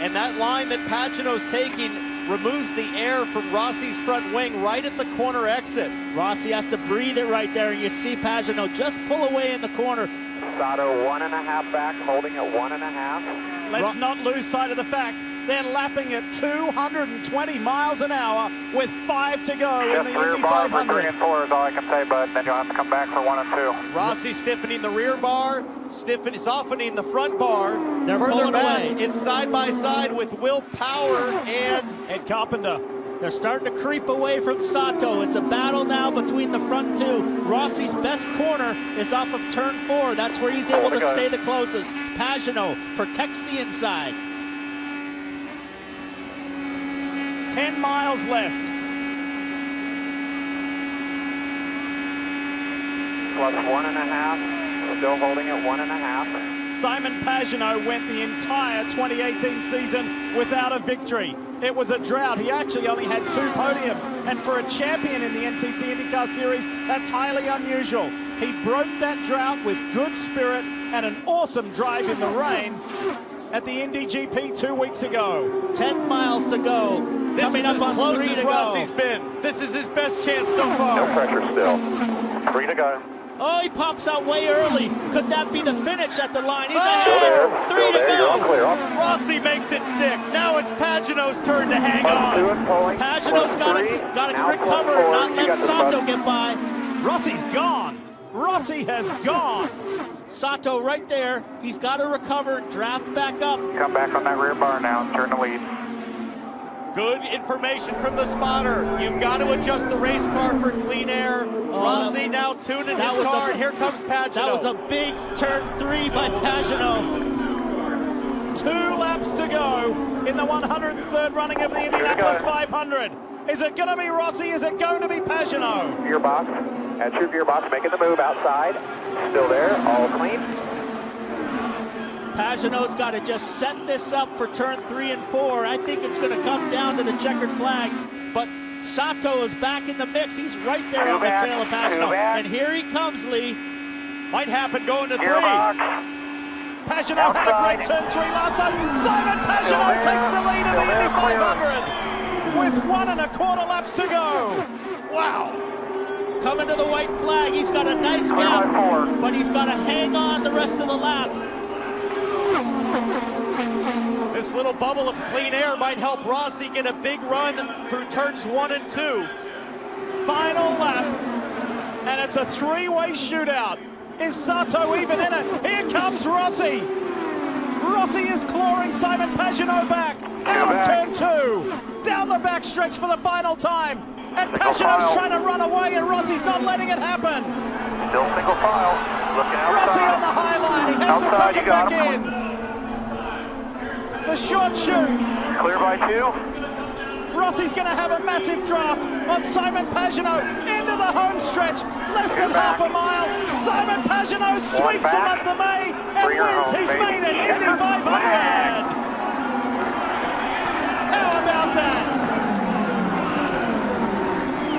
And that line that Pagano's taking removes the air from Rossi's front wing right at the corner exit. Rossi has to breathe it right there, and you see Pagano just pull away in the corner. Sato 1.5 back, holding at 1.5. Let's not lose sight of the fact they're lapping at 220 miles an hour with 5 to go in the Indy 500. 3 and 4 is all I can say, bud. Then you'll have to come back for 1 and 2. Rossi stiffening the rear bar, softening the front bar. They're Further pulling back, away. it's side by side with Will Power and Ed Carpenter. They're starting to creep away from Sato. It's a battle now between the front two. Rossi's best corner is off of turn 4. That's where he's able to stay the closest. Pagano protects the inside. 10 miles left. Plus 1.5. Still holding at 1.5. Simon Pagano went the entire 2018 season without a victory. It was a drought. He actually only had 2 podiums. And for a champion in the NTT IndyCar Series, that's highly unusual. He broke that drought with good spirit and an awesome drive in the rain at the Indy GP 2 weeks ago. 10 miles to go. this Coming is up as on close 3 as to Rossi's go. been. This is his best chance so far. No pressure still. 3 to go. Oh, he pops out way early. Could that be the finish at the line? He's Still ahead. there. 3 Still to there. You're all go. clear. Rossi makes it stick. Now it's Pagano's turn to hang Plus 2 on. and pulling. Pagano's got to Now recover plus 4. and not You let got the Sato bus. get by. Rossi's gone. Rossi has gone. Sato right there. He's got to recover, draft back up. Come back on that rear bar now and turn the lead. Good information from the spotter. You've got to adjust the race car for clean air. Rossi now tuning that his was car, a- and here comes Pagano. That was a big turn 3 by Pagano. 2 laps to go in the 103rd running of the Indianapolis 500. Is it going to be Rossi? Is it going to be Pagano? Gearbox. That's your gearbox making the move outside. Still there. All clean. Pagano's got to just set this up for turn 3 and 4. I think it's going to come down to the checkered flag, but Sato is back in the mix. He's right there on the tail of Pagano. And here he comes, Lee. Might happen going to 3. Gearbox. Pagano had a great turn 3 last time. Simon Pagano takes the lead in the Indy 500 with 1.25 laps to go. Wow. Coming to the white flag. He's got a nice gap, but he's got to hang on the rest of the lap. This little bubble of clean air might help Rossi get a big run through turns 1 and 2. Final lap, and it's a 3-way shootout. Is Sato even in it? Here comes Rossi. Rossi is clawing Simon Pagano back out of turn 2. Down the backstretch for the final time. And Pagano's trying to run away, and Rossi's not letting it happen. Still single file. Looking outside. Rossi on the high line. He has to Outside, tuck it you got back him. in. The short shoot. Clear by 2. Rossi's going to have a massive draft on Simon Pagano into the home stretch. Less than half a mile. Simon Pagano sweeps the month of May and wins his maiden Indy 500. How about that?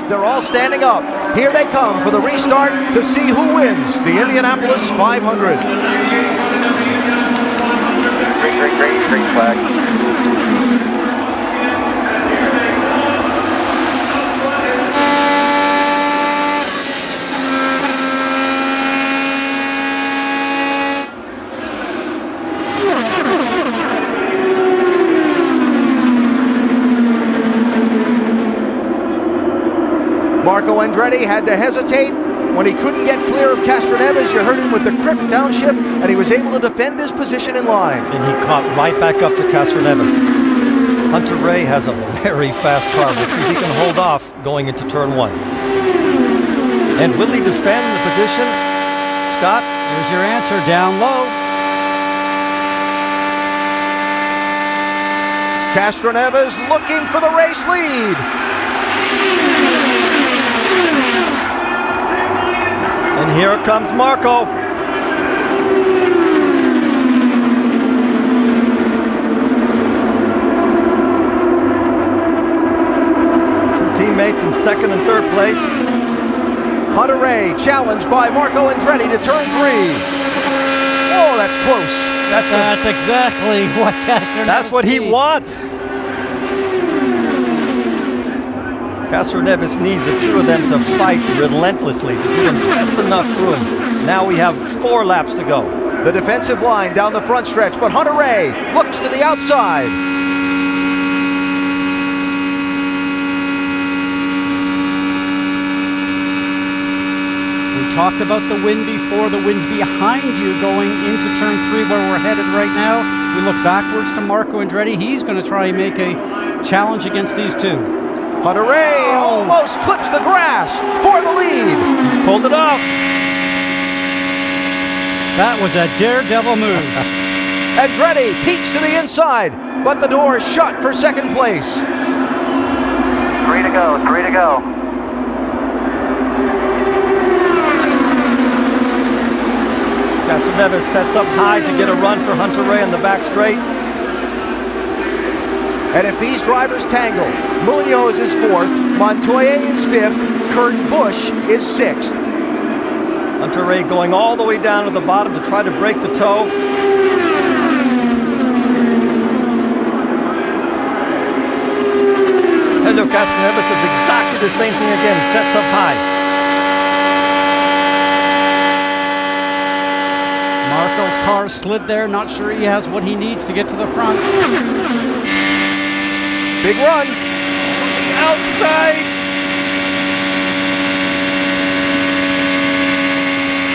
They're all standing up. Here they come for the restart to see who wins the Indianapolis 500. Green flag. Marco Andretti had to hesitate when he couldn't get clear of Castroneves. You heard him with the quick downshift, and he was able to defend his position in line. And he caught right back up to Castroneves. Hunter Ray has a very fast car. We'll see if he can hold off going into turn 1. And will he defend the position? Scott? There's your answer, down low. Castroneves looking for the race lead. And here comes Marco. Two teammates in second and third place. Hunter Ray challenged by Marco Andretti to turn 3. Oh, that's close. That's exactly what Castroneves That's what he needs. wants. Castroneves needs the two of them to fight relentlessly to give him just enough room. Now we have 4 laps to go. The defensive line down the front stretch, but Hunter Ray looks to the outside. We talked about the wind before. The wind's behind you going into turn 3 where we're headed right now. We look backwards to Marco Andretti. He's going to try and make a challenge against these two. Hunter Ray almost clips the grass for the lead. He's pulled it off. That was a daredevil move. Andretti peeks to the inside, but the door is shut for second place. 3 to go, 3 to go. Castroneves sets up high to get a run for Hunter Ray in the back straight. And if these drivers tangle, Munoz is 4th, Montoya is 5th, Kurt Busch is 6th. Hunter Ray going all the way down to the bottom to try to break the toe. Helio Castroneves does exactly the same thing again, sets up high. Marco's car slid there. Not sure he has what he needs to get to the front. Big run. Outside.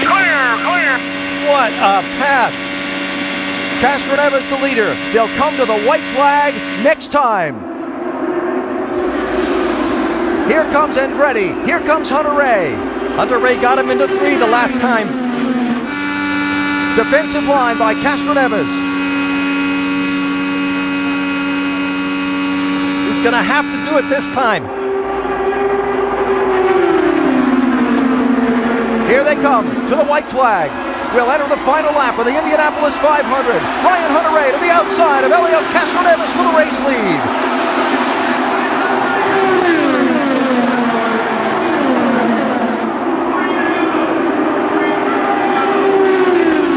Clear. What a pass. Castroneves the leader. They'll come to the white flag next time. Here comes Andretti. Here comes Hunter Ray. Hunter Ray got him into 3 the last time. Defensive line by Castroneves. He's going to have to do it this time. Here they come to the white flag. We'll enter the final lap of the Indianapolis 500. Ryan Hunter Ray to the outside of Helio Castroneves for the race lead.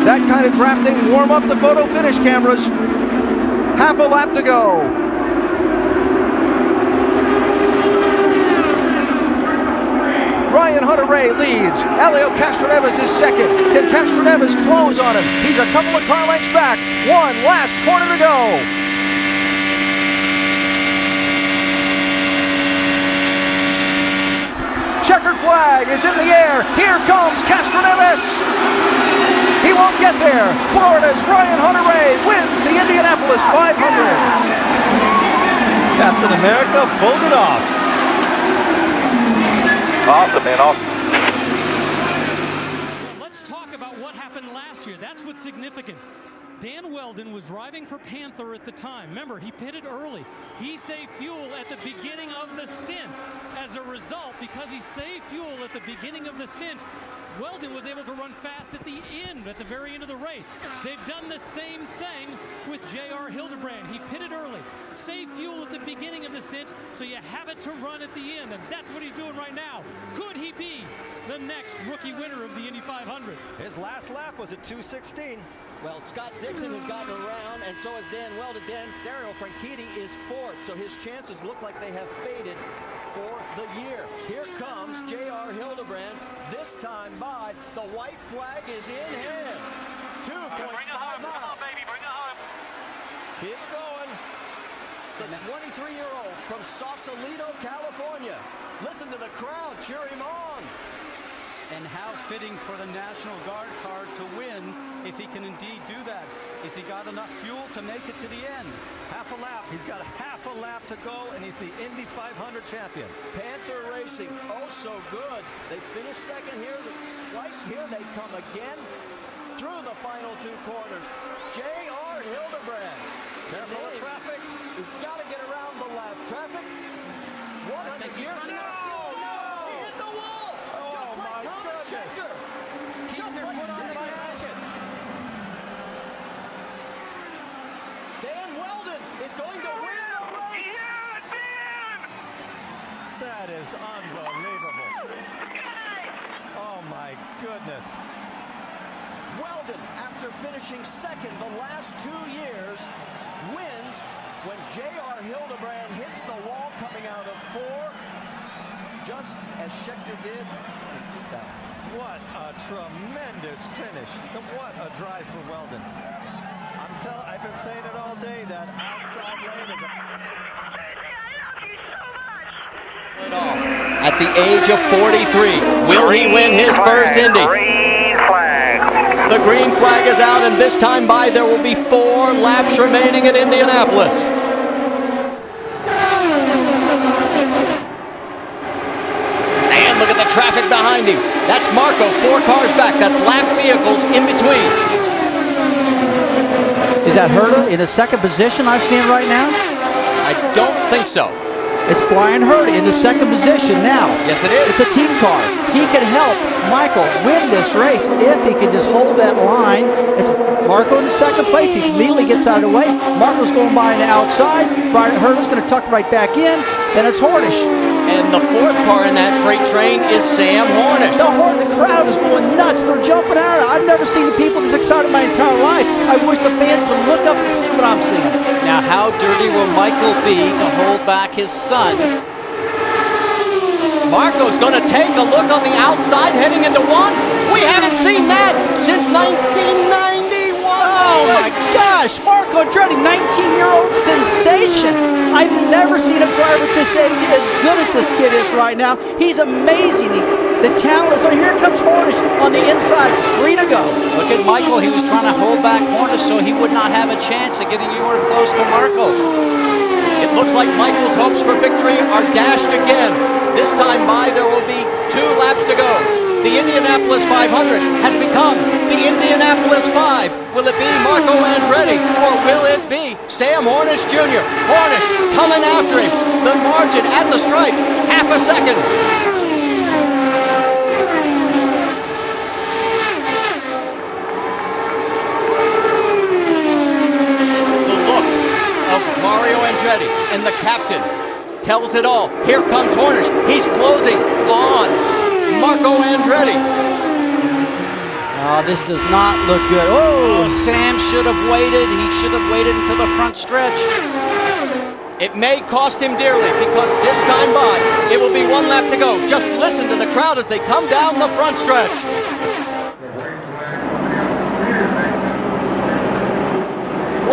That kind of drafting warm up the photo finish cameras. Half a lap to go. Ryan Hunter Ray leads. Helio Castroneves is 2nd. Can Castroneves close on him? He's a couple of car lengths back. One last corner to go. Checkered flag is in the air. Here comes Castroneves. He won't get there. Florida's Ryan Hunter Ray wins the Indianapolis 500. Captain America pulled it off. Awesome, man, awesome. Well, let's talk about what happened last year. That's what's significant. Dan Weldon was driving for Panther at the time. Remember, he pitted early. He saved fuel at the beginning of the stint. As a result, because he saved fuel at the beginning of the stint, Weldon was able to run fast at the end, at the very end of the race. They've done the same thing with J.R. Hildebrand. He pitted early, saved fuel at the beginning of the stint, so you have it to run at the end, and that's what he's doing right now. Could he be the next rookie winner of the Indy 500? His last lap was at 2:16. Well, Scott Dixon has gotten around, and so has Dan Weldon. Dario Franchitti is 4th, so his chances look like they have faded for the year. Here comes J.R. Hildebrand, this time by. The white flag is in hand. 2.5 miles. baby, bring it home. Keep going. The 23-year-old from Sausalito, California. Listen to the crowd cheer him on. And how fitting for the National Guard car to win if he can indeed do that. Has he got enough fuel to make it to the end? Half a lap. He's got a half a lap to go, and he's the Indy 500 champion. Panther Racing, oh so good. They finished 2nd here, twice here. They come again through the final 2 corners. J.R. Hildebrand. Careful of traffic. He's got to get around the lap. Traffic. 100 years now. No! He hit the wall. Just like Thomas Schaefer. Just like Schaefer. Dan Weldon is going to win the race. That is unbelievable. Oh my goodness. Weldon, after finishing second the last 2 years, wins when J.R. Hildebrand hits the wall coming out of 4, just as Scheckter did in 2000. What a tremendous finish. What a drive for Weldon. I've been saying it all day, that outside lane is At the age of 43, will he win his first Indy? Green flag. The green flag is out, and this time by there will be 4 laps remaining at Indianapolis. And look at the traffic behind him. That's Marco, 4 cars back. That's lap vehicles in between. Is that Herta in a second position I've seen right now? I don't think so. It's Brian Herta in the second position now. Yes, it is. It's a team car. He can help Michael win this race if he can just hold that line. It's Marco in the second place. He immediately gets out of the way. Marco's going by on the outside. Brian Herta's going to tuck right back in. Then it's Hornish. And the 4th car in that freight train is Sam Hornish. The crowd is going nuts. They're jumping out. I've never seen the people this excited my entire life. I wish the fans could look up and see what I'm seeing. Now, how dirty will Michael be to hold back his son? Marco's going to take a look on the outside heading into 1. We haven't seen that since 1991. Oh my gosh, Marco Andretti, 19-year-old sensation. I've never seen a driver at this age as good as this kid is right now. He's amazing. The talent is on. Here comes Hornish on the inside. 3 to go. Look at Michael. He was trying to hold back Hornish so he would not have a chance of getting anywhere close to Marco. It looks like Michael's hopes for victory are dashed again. This time by, there will be 2 laps to go. The Indianapolis 500 has become the Indianapolis 5. Will it be Marco Andretti or will it be Sam Hornish Jr.? Hornish coming after him. The margin at the stripe, half a second. The look of Mario Andretti and the captain tells it all. Here comes Hornish. He's closing on Marco Andretti. Oh, this does not look good. Oh, Sam should have waited. He should have waited until the front stretch. It may cost him dearly because this time by, it will be 1 lap to go. Just listen to the crowd as they come down the front stretch.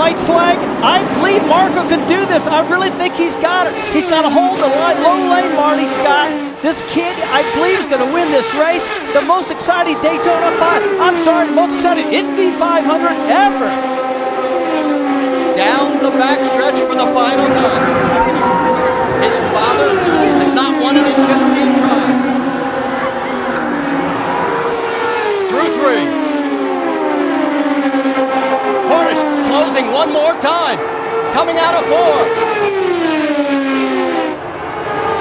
white flag. I believe Marco can do this. I really think he's got it. He's got to hold the line, low lane, Marty Scott. This kid, I believe, is going to win this race. The most exciting Daytona 5. I'm sorry, the most exciting Indy 500 ever. Down the backstretch for the final time. His father has not won it in 15 tries. Through 3. Hornish closing one more time. Coming out of 4.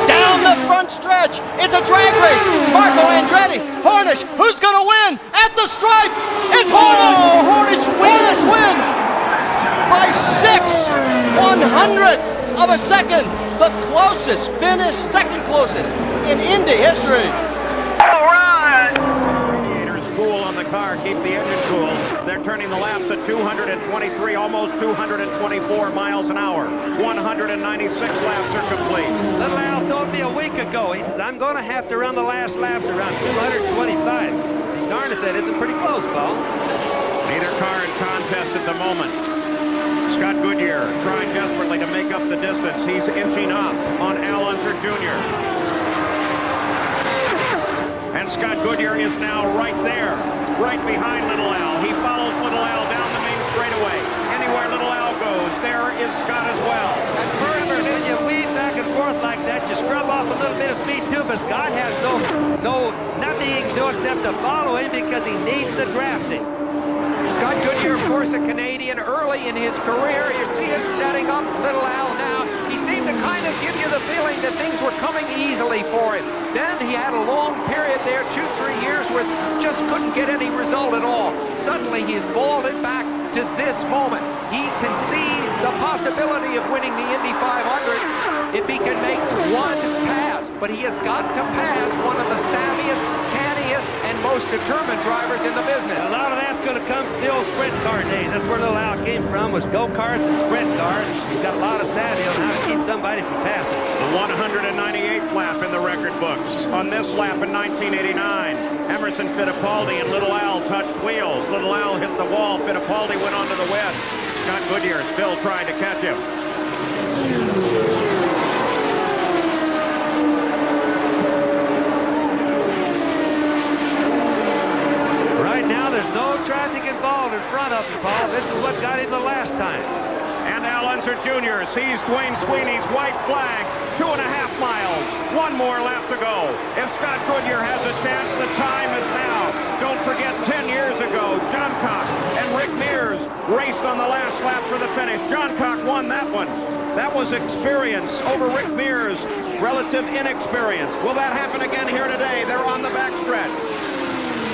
Down the front stretch. It's a drag race. Marco Andretti. Hornish. Who's going to win? At the stripe. It's Hornish. Oh, Hornish wins. Hornish wins by 6/100ths of a second. The closest finish, second closest in Indy history. All right. Radiators cool on the car, keep the engine cool. They're turning the laps at 223, almost 224 miles an hour. 196 laps are complete. Little Al told me a week ago, he says, I'm going to have to run the last laps around 225. Darn if that isn't pretty close, Paul. Neither car in contest at the moment. Scott Goodyear trying desperately to make up the distance. He's inching up on Al Unser Jr. And Scott Goodyear is now right there, right behind Little Al. He follows Little Al down the main straightaway. Anywhere Little Al goes, there is Scott as well. And forever, when you weave back and forth like that, you scrub off a little bit of speed too, but Scott has nothing he can do except to follow him because he needs the drafting. Scott Goodyear, of course, a Canadian early in his career. You see him setting up Little Al now. He seemed to kind of give you the feeling that things were coming easily for him. Then he had a long period there, 2-3 years, where just couldn't get any result at all. Suddenly he's vaulted back to this moment. He can see the possibility of winning the Indy 500 if he can make one pass. But he has got to pass one of the savviest, canniest fastest and most determined drivers in the business. A lot of that's going to come from the old sprint car days. That's where little Al came from, was go-karts and sprint cars. He's got a lot of savvy on how to keep somebody from passing. The 198th lap in the record books. On this lap in 1989, Emerson Fittipaldi and Little Al touched wheels. Little Al hit the wall. Fittipaldi went onto the wet. Scott Goodyear still trying to catch him. Right now, there's no traffic involved in front of him, Paul. This is what got him the last time. And Al Unser Jr. sees Dwayne Sweeney's white flag. 2.5 miles. One more lap to go. If Scott Goodyear has a chance, the time is now. Don't forget 10 years ago, John Cox and Rick Mears raced on the last lap for the finish. John Cox won that one. That was experience over Rick Mears' relative inexperience. Will that happen again here today? They're on the backstretch.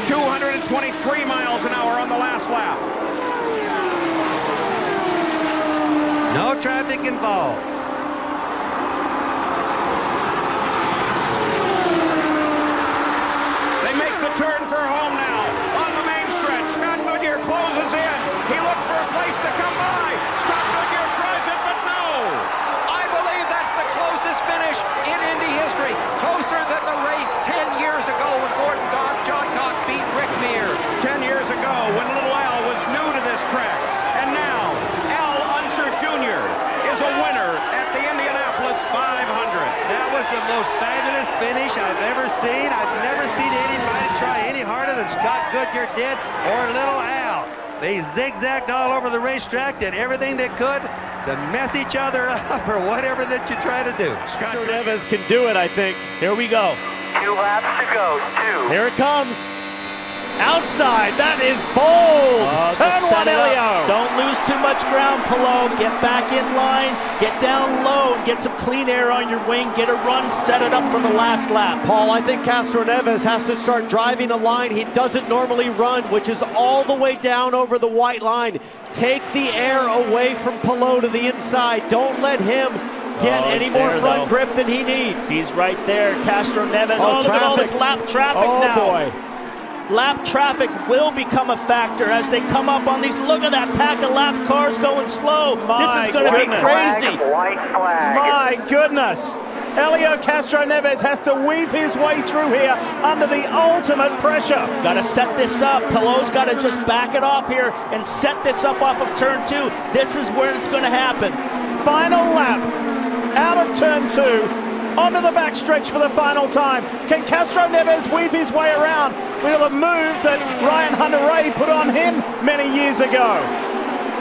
223 miles an hour on the last lap. No traffic involved. They make the turn for home now. On the main stretch, Scott Goodyear closes in. He looks for a place to come by. Scott Goodyear tries it, but no. I believe that's the closest finish in Indy history. Closer than the race 10 years ago when John Cox beat Rick Mears. 10 years ago when Little Al was new to this track. And now, Al Unser Jr. is a winner at the Indianapolis 500. That was the most fabulous finish I've ever seen. I've never seen anybody try any harder than Scott Goodyear did or Little Al. They zigzagged all over the racetrack, did everything they could to mess each other up or whatever that you try to do. Scott Evans can do it, I think. Here we go. 2 laps to go. 2. Here it comes. Outside, that is bold. Turn one, Elio. Don't lose too much ground, Palou. Get back in line, get down low, get some clean air on your wing, get a run, set it up for the last lap. Paul, I think Castroneves has to start driving a line he doesn't normally run, which is all the way down over the white line. Take the air away from Palou to the inside. Don't let him get any more front grip than he needs. He's right there, Castroneves. Oh, look at all this lap traffic now. Oh, boy. Lap traffic will become a factor as they come up on these. Look at that pack of lap cars going slow. This is going to be crazy. White flag. My goodness. Elio Castroneves has to weave his way through here under the ultimate pressure. Got to set this up. Palou's got to just back it off here and set this up off of turn 2. This is where it's going to happen. Final lap out of turn 2. Onto the backstretch for the final time. Can Castroneves weave his way around with a move that Ryan Hunter-Reay put on him many years ago?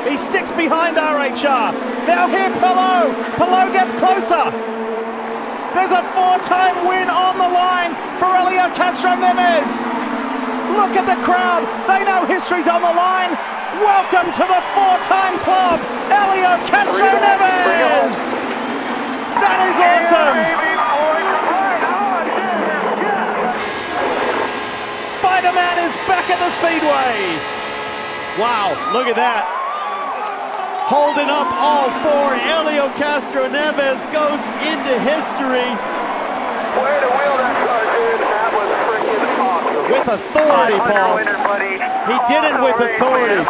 He sticks behind RHR. Now here Palou. Palou gets closer. There's a 4-time win on the line for Elio Castroneves. Look at the crowd. They know history's on the line. Welcome to the 4-time club, Elio Castroneves. That is awesome. Spider-Man is back at the Speedway. Wow, look at that. Holding up all 4. Elio Castroneves goes into history. Way to wheel that car, dude. That was freaking awesome. With authority, Paul. Winner, buddy. He did it with authority.